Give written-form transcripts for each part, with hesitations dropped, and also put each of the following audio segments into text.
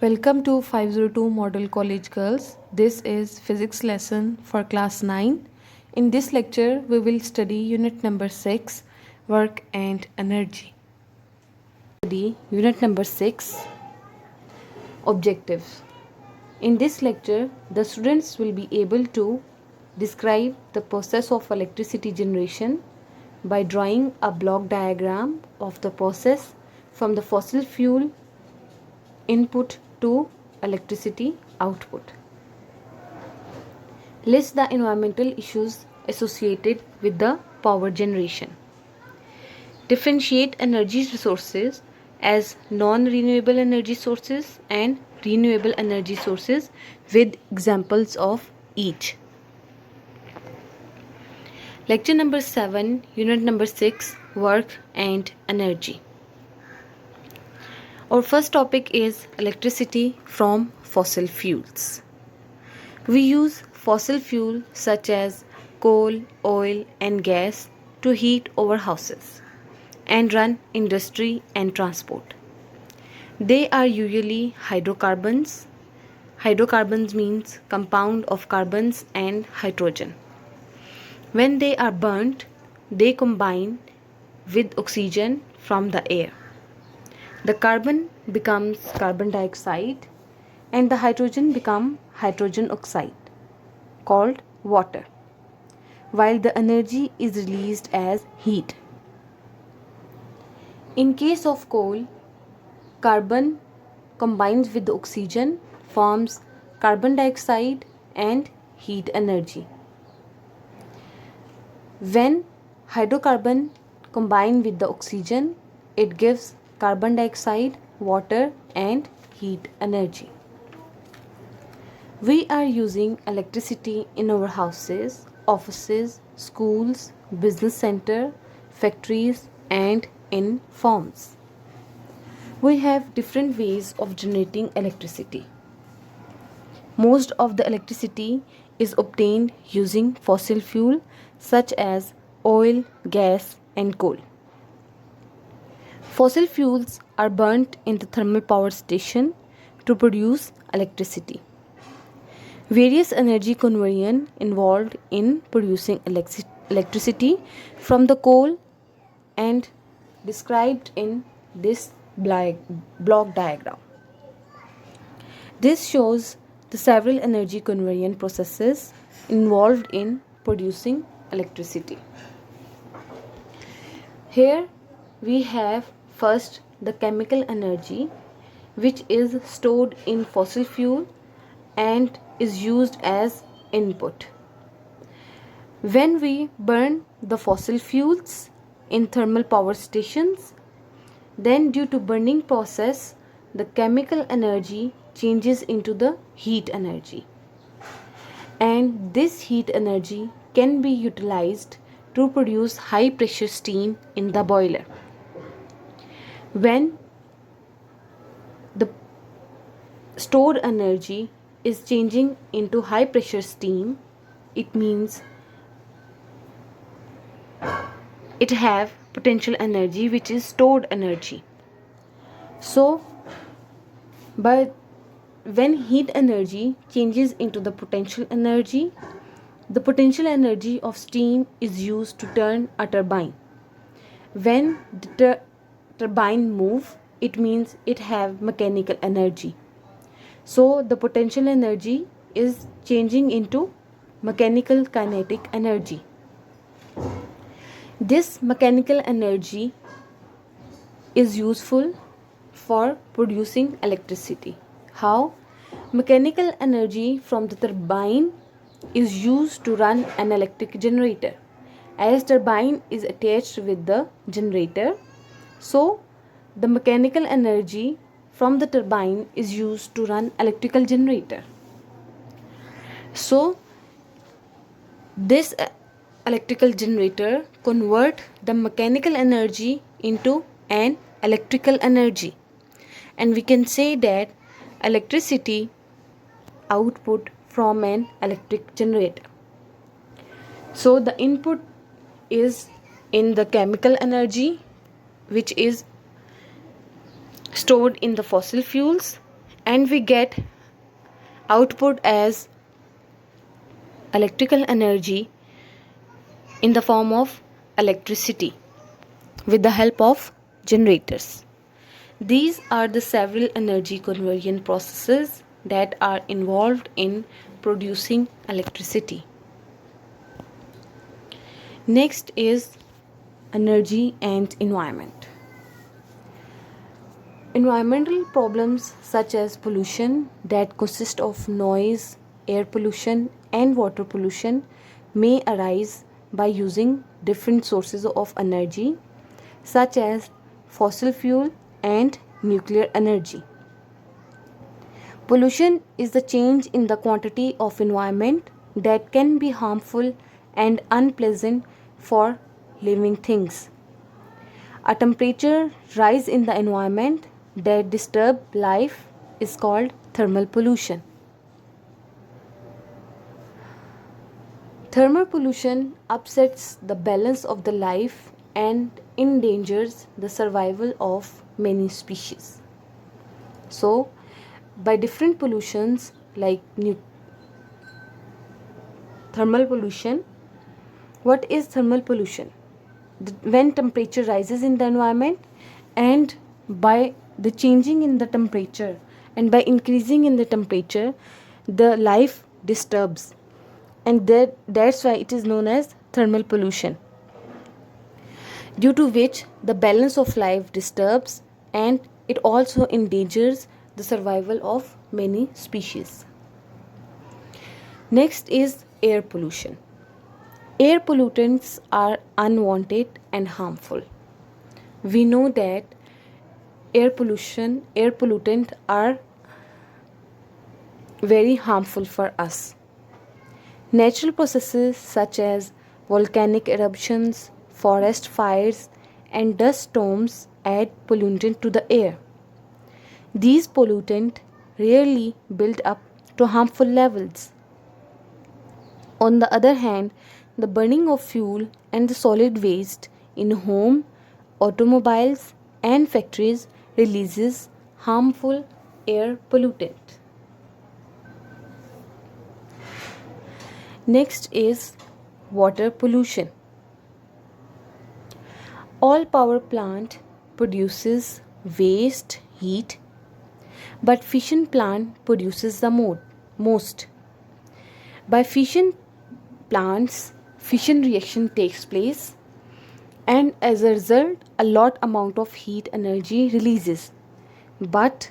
Welcome to 502 Model College Girls. This is physics lesson for class 9. In this lecture, we will study unit number 6, work and energy. Study unit number 6, objectives. In this lecture, the students will be able to describe the process of electricity generation by drawing a block diagram of the process from the fossil fuel input to electricity output. List the environmental issues associated with the power generation. Differentiate energy resources as non-renewable energy sources and renewable energy sources with examples of each. Lecture number 7, unit number 6, work and energy. Our first topic is electricity from fossil fuels. We use fossil fuel such as coal, oil and gas to heat our houses and run industry and transport. They are usually hydrocarbons. Hydrocarbons means compound of carbons and hydrogen. When they are burnt, they combine with oxygen from the air. The carbon becomes carbon dioxide and the hydrogen becomes hydrogen oxide called water, while the energy is released as heat. In case of coal, carbon combines with the oxygen, forms carbon dioxide and heat energy. When hydrocarbon combine with the oxygen, it gives carbon dioxide, water and heat energy. We are using electricity in our houses, offices, schools, business center, factories and in farms. We have different ways of generating electricity. Most of the electricity is obtained using fossil fuel such as oil, gas and coal. Fossil fuels are burnt in the thermal power station to produce electricity. Various energy conversion involved in producing electricity from the coal and described in this block diagram. This shows the several energy conversion processes involved in producing electricity. Here we have first the chemical energy, which is stored in fossil fuel and is used as input. When we burn the fossil fuels in thermal power stations, then due to burning process, the chemical energy changes into the heat energy. And this heat energy can be utilized to produce high pressure steam in the boiler. When the stored energy is changing into high pressure steam, it means it have potential energy, which is stored energy. So but when heat energy changes into the potential energy of steam is used to turn a turbine. When the turbine move, it means it have mechanical energy. So the potential energy is changing into mechanical kinetic energy. This mechanical energy is useful for producing electricity. How? Mechanical energy from the turbine is used to run an electric generator. As turbine is attached with the generator, so the mechanical energy from the turbine is used to run electrical generator. So this electrical generator convert the mechanical energy into an electrical energy, and we can say that electricity output from an electric generator. So the input is in the chemical energy, which is stored in the fossil fuels, and we get output as electrical energy in the form of electricity with the help of generators. These are the several energy conversion processes that are involved in producing electricity. Next is energy and environment. Environmental problems such as pollution that consist of noise, air pollution, and water pollution may arise by using different sources of energy such as fossil fuel and nuclear energy. Pollution is the change in the quantity of environment that can be harmful and unpleasant for living things. A temperature rise in the environment that disturb life is called thermal pollution. Thermal pollution upsets the balance of the life and endangers the survival of many species. So, by different pollutions like thermal pollution, what is thermal pollution? When temperature rises in the environment, and by the changing in the temperature and by increasing in the temperature, the life disturbs, and that's why it is known as thermal pollution, due to which the balance of life disturbs and it also endangers the survival of many species. Next is air pollution. Air pollutants are unwanted and harmful. We know that air pollutants are very harmful for us. Natural processes such as volcanic eruptions, forest fires, and dust storms add pollutant to the air. These pollutants rarely build up to harmful levels. On the other hand, the burning of fuel and the solid waste in home, automobiles, and factories releases harmful air pollutant. Next is water pollution. All power plant produces waste heat, but fission plant produces the most. By fission plants, fission reaction takes place, and as a result a lot amount of heat energy releases. But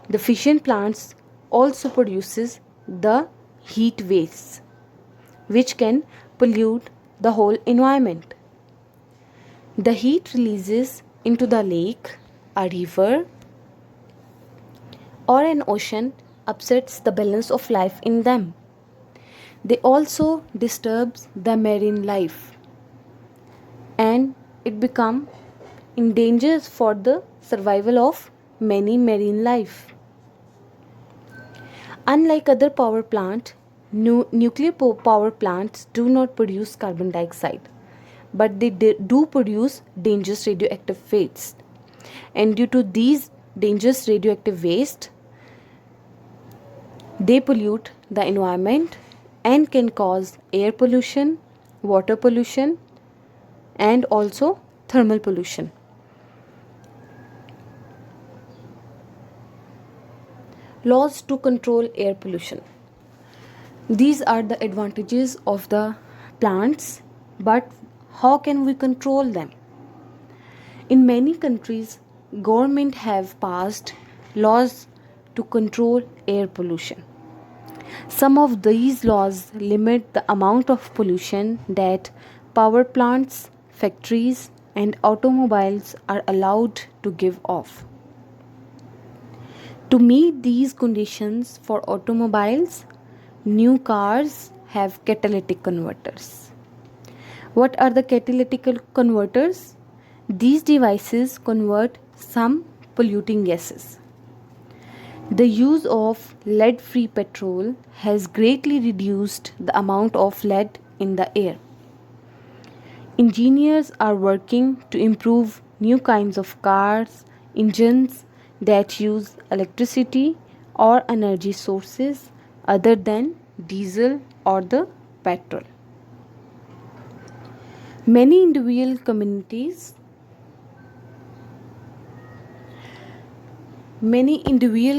the fission plants also produces the heat waves which can pollute the whole environment. The heat releases into the lake, a river, or an ocean upsets the balance of life in them. They also disturb the marine life, and it becomes endangered for the survival of many marine life. Unlike other power plants, nuclear power plants do not produce carbon dioxide, but they do produce dangerous radioactive waste. And due to these dangerous radioactive waste, they pollute the environment and can cause air pollution, water pollution, and also thermal pollution. Laws to control air pollution. These are the advantages of the plants, but how can we control them? In many countries, government have passed laws to control air pollution. Some of these laws limit the amount of pollution that power plants, factories, and automobiles are allowed to give off. To meet these conditions for automobiles, new cars have catalytic converters. What are the catalytic converters? These devices convert some polluting gases. The use of lead-free petrol has greatly reduced the amount of lead in the air. Engineers are working to improve new kinds of cars, engines that use electricity or energy sources other than diesel or the petrol. Many individual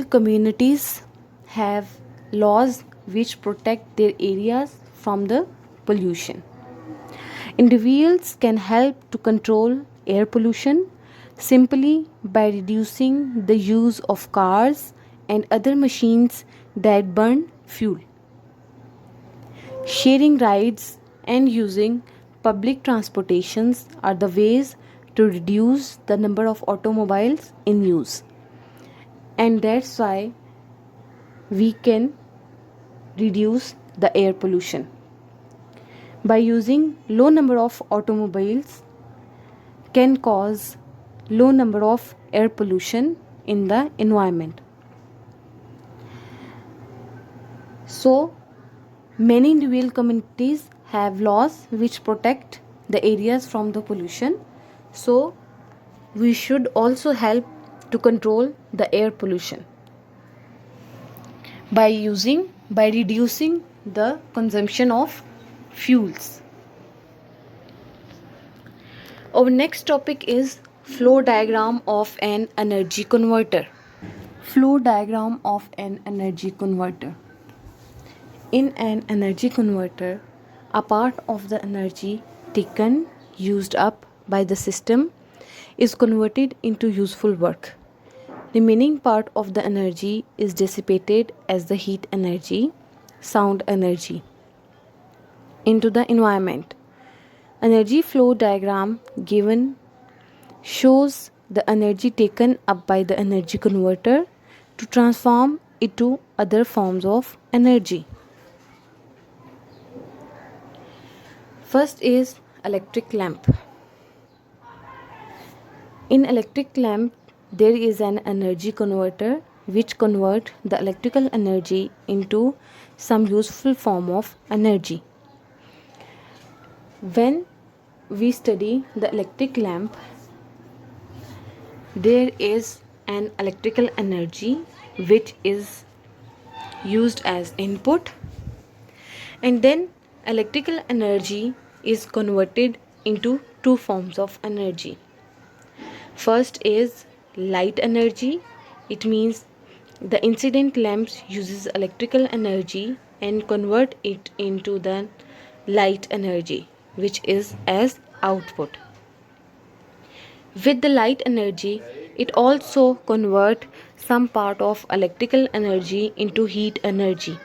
communities have laws which protect their areas from the pollution. Individuals can help to control air pollution simply by reducing the use of cars and other machines that burn fuel. Sharing rides and using public transportations are the ways to reduce the number of automobiles in use. And that's why we can reduce the air pollution. By using low number of automobiles can cause low number of air pollution in the environment. So many individual communities have laws which protect the areas from the pollution. So we should also help to control the air pollution by reducing the consumption of fuels. Our next topic is flow diagram of an energy converter. Flow diagram of an energy converter. In an energy converter, a part of the energy taken, used up by the system is converted into useful work. Remaining part of the energy is dissipated as the heat energy, sound energy into the environment. Energy flow diagram given shows the energy taken up by the energy converter to transform it to other forms of energy. First is electric lamp. In electric lamp, there is an energy converter which converts the electrical energy into some useful form of energy. When we study the electric lamp, there is an electrical energy which is used as input, and then electrical energy is converted into two forms of energy. First is light energy. It means the incident lamps uses electrical energy and convert it into the light energy, which is as output. With the light energy, it also convert some part of electrical energy into heat energy,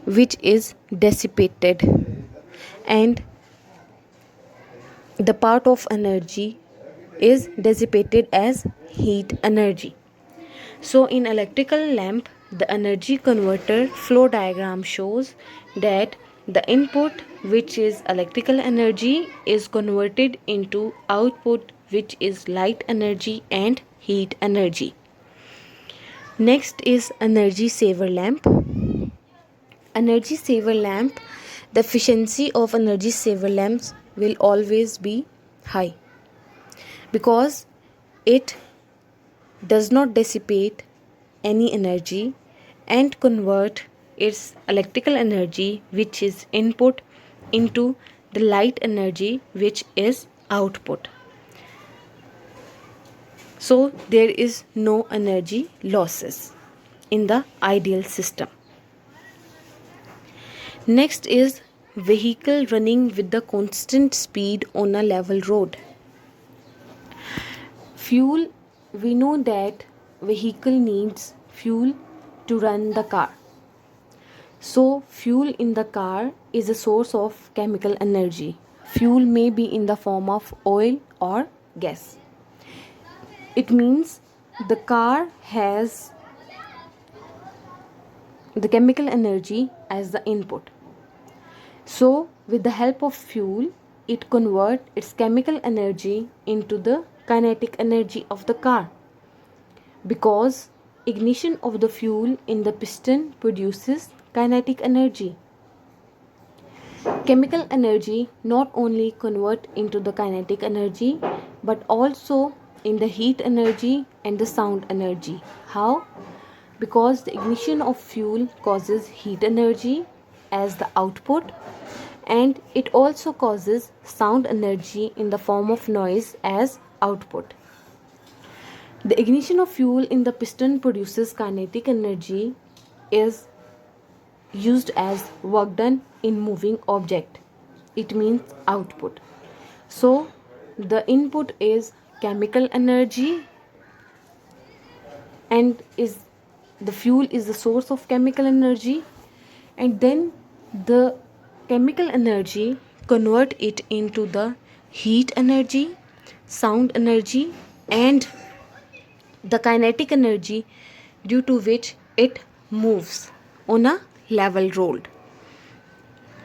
which is dissipated, and the part of energy is dissipated as heat energy. So in electrical lamp, the energy converter flow diagram shows that the input, which is electrical energy, is converted into output, which is light energy and heat energy. Next is energy saver lamp. Energy saver lamp, the efficiency of energy saver lamps will always be high because it does not dissipate any energy and convert its electrical energy, which is input, into the light energy, which is output. So there is no energy losses in the ideal system. Next is vehicle running with the constant speed on a level road. Fuel, we know that vehicle needs fuel to run the car. So fuel in the car is a source of chemical energy. Fuel may be in the form of oil or gas. It means the car has the chemical energy as the input. So with the help of fuel, it converts its chemical energy into the kinetic energy of the car, because ignition of the fuel in the piston produces kinetic energy. Chemical energy not only convert into the kinetic energy but also in the heat energy and the sound energy. How? Because the ignition of fuel causes heat energy as the output, and it also causes sound energy in the form of noise as output. The ignition of fuel in the piston produces kinetic energy is used as work done in moving object. It means output. So the input is chemical energy, and is the fuel is the source of chemical energy, and then the chemical energy convert it into the heat energy, sound energy, and the kinetic energy, due to which it moves on a level road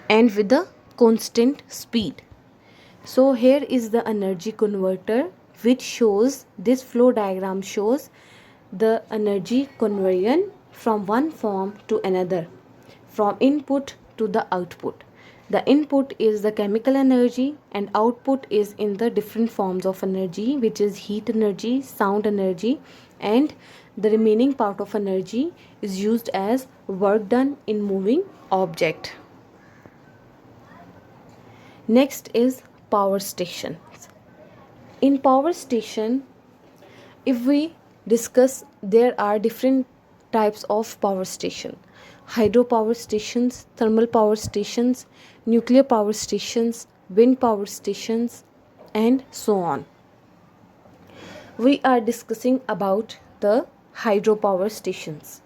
and with a constant speed. So here is the energy converter, which shows, this flow diagram shows the energy conversion from one form to another, from input to the output. The input is the chemical energy and output is in the different forms of energy, which is heat energy, sound energy, and the remaining part of energy is used as work done in moving object. Next is power stations. In power station, if we discuss, there are different types of power station: hydropower stations, thermal power stations, nuclear power stations, wind power stations, and so on. We are discussing about the hydropower stations.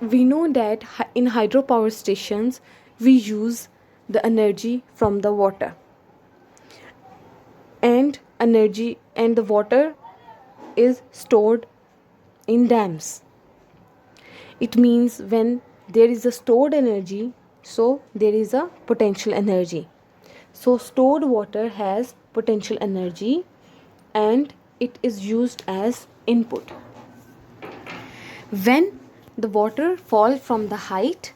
We know that in hydropower stations we use the energy from the water, and the water is stored in dams. It means when there is a stored energy, so there is a potential energy. So stored water has potential energy and it is used as input. When the water falls from the height,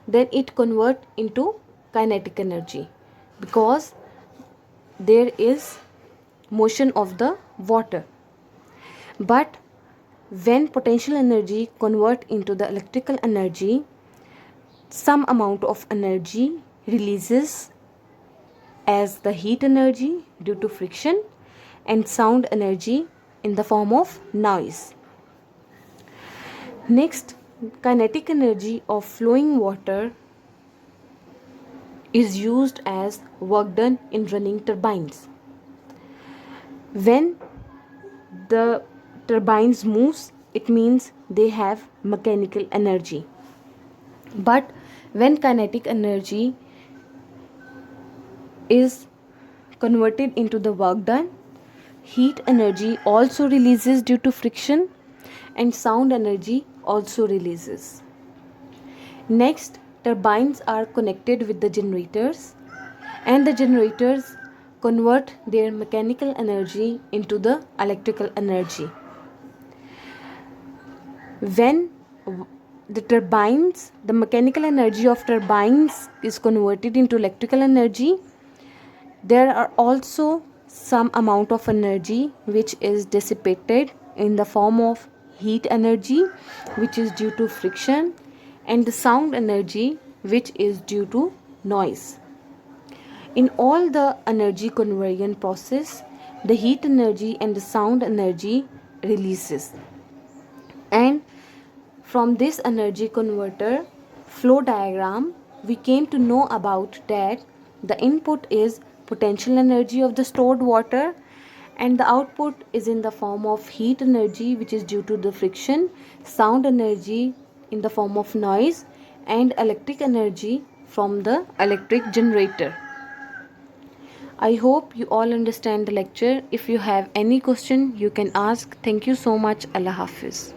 then it converts into kinetic energy, because there is motion of the water. But when potential energy convert into the electrical energy, some amount of energy releases as the heat energy due to friction, and sound energy in the form of noise. Next, kinetic energy of flowing water is used as work done in running turbines. When the turbines moves, it means they have mechanical energy. But when kinetic energy is converted into the work done, heat energy also releases due to friction, and sound energy also releases. Next, turbines are connected with the generators, and the generators convert their mechanical energy into the electrical energy. When the mechanical energy of turbines is converted into electrical energy, there are also some amount of energy which is dissipated in the form of heat energy, which is due to friction, and the sound energy, which is due to noise. In all the energy conversion process, the heat energy and the sound energy releases. And from this energy converter flow diagram, we came to know about that the input is potential energy of the stored water, and the output is in the form of heat energy, which is due to the friction, sound energy in the form of noise, and electric energy from the electric generator. I hope you all understand the lecture. If you have any question, you can ask. Thank you so much. Allah Hafiz.